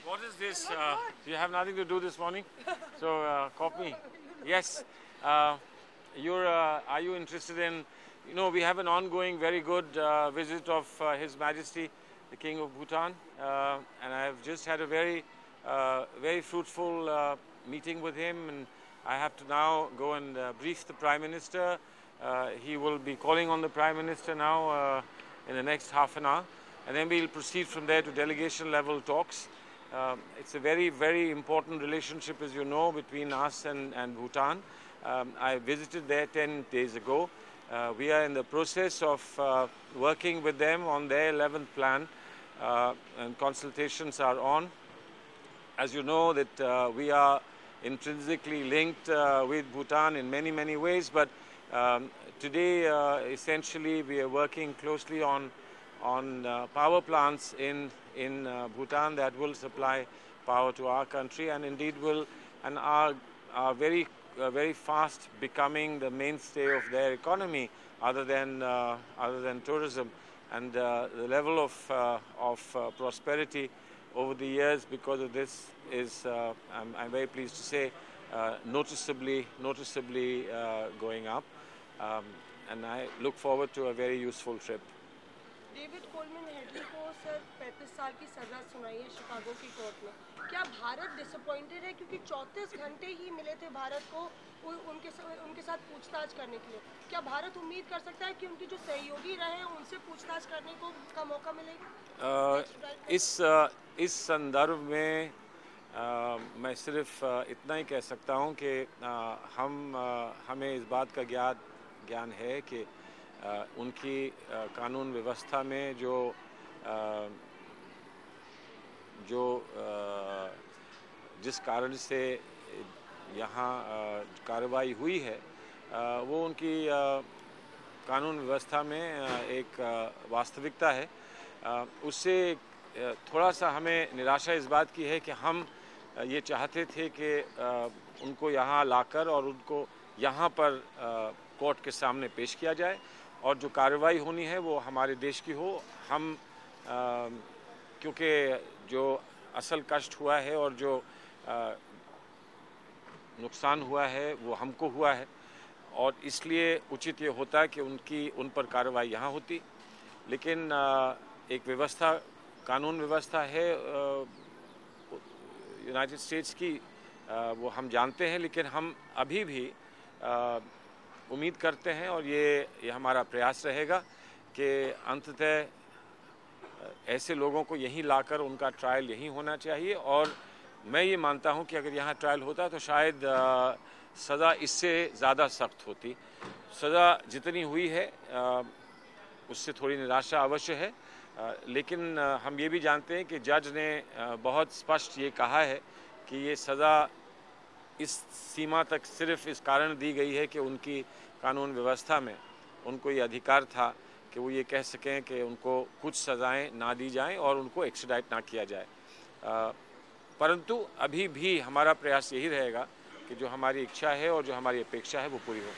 What is this? You have nothing to do this morning, so copy. Yes. Are you interested in? We have an ongoing, very good visit of His Majesty, the King of Bhutan, and I have just had a very fruitful meeting with him, and I have to now go and brief the Prime Minister. He will be calling on the Prime Minister now in the next half an hour, and then we'll proceed from there to delegation level talks. It's a very important relationship, as you know, between us and Bhutan. I visited there 10 days ago. We are in the process of working with them on their 11th plan, and consultations are on. As you know, that we are intrinsically linked with Bhutan in many ways, but today essentially we are working closely on power plants in Bhutan that will supply power to our country, and indeed are very fast becoming the mainstay of their economy, other than tourism, and the level of prosperity over the years because of this is, I'm very pleased to say, noticeably going up, and I look forward to a very useful trip. David Coleman Headley को sir 35 साल की सजा सुनाई है Chicago की court में। क्या Bharat disappointed है क्योंकि 34 घंटे ही मिले थे भारत को उनके साथ पूछताछ करने के लिए? क्या भारत उम्मीद कर सकता है कि उनके जो सहयोगी रहे उनसे पूछताछ करने का मौका मिलेगा? इस संदर्भ में मैं सिर्फ इतना ही कह सकता हूं कि हमें इस बात का ज्ञान है कि उनकी कानून व्यवस्था में जो जिस कारण से यहाँ कार्रवाई हुई है, वो उनकी कानून व्यवस्था में एक वास्तविकता है। उससे थोड़ा सा हमें निराशा इस बात की है कि हम ये चाहते थे कि उनको यहाँ लाकर और उनको यहाँ पर कोर्ट के सामने पेश किया जाए, और जो कार्रवाई होनी है वो हमारे देश की हो। हम क्योंकि जो असल कष्ट हुआ है और जो नुकसान हुआ है वो हमको हुआ है, और इसलिए उचित ये होता है कि उन पर कार्रवाई यहाँ होती। लेकिन एक व्यवस्था, कानून व्यवस्था है यूनाइटेड स्टेट्स की, वो हम जानते हैं, लेकिन हम अभी भी उम्मीद करते हैं, और ये हमारा प्रयास रहेगा कि अंततः ऐसे लोगों को यहीं लाकर उनका ट्रायल यहीं होना चाहिए। और मैं ये मानता हूं कि अगर यहाँ ट्रायल होता तो शायद सज़ा इससे ज़्यादा सख्त होती। सज़ा जितनी हुई है उससे थोड़ी निराशा अवश्य है, लेकिन हम ये भी जानते हैं कि जज ने बहुत स्पष्ट ये कहा है कि ये सज़ा इस सीमा तक सिर्फ इस कारण दी गई है कि उनकी कानून व्यवस्था में उनको ये अधिकार था कि वो ये कह सकें कि उनको कुछ सज़ाएं ना दी जाएं और उनको एक्स्ट्राडाइट ना किया जाए। परंतु अभी भी हमारा प्रयास यही रहेगा कि जो हमारी इच्छा है और जो हमारी अपेक्षा है वो पूरी हो।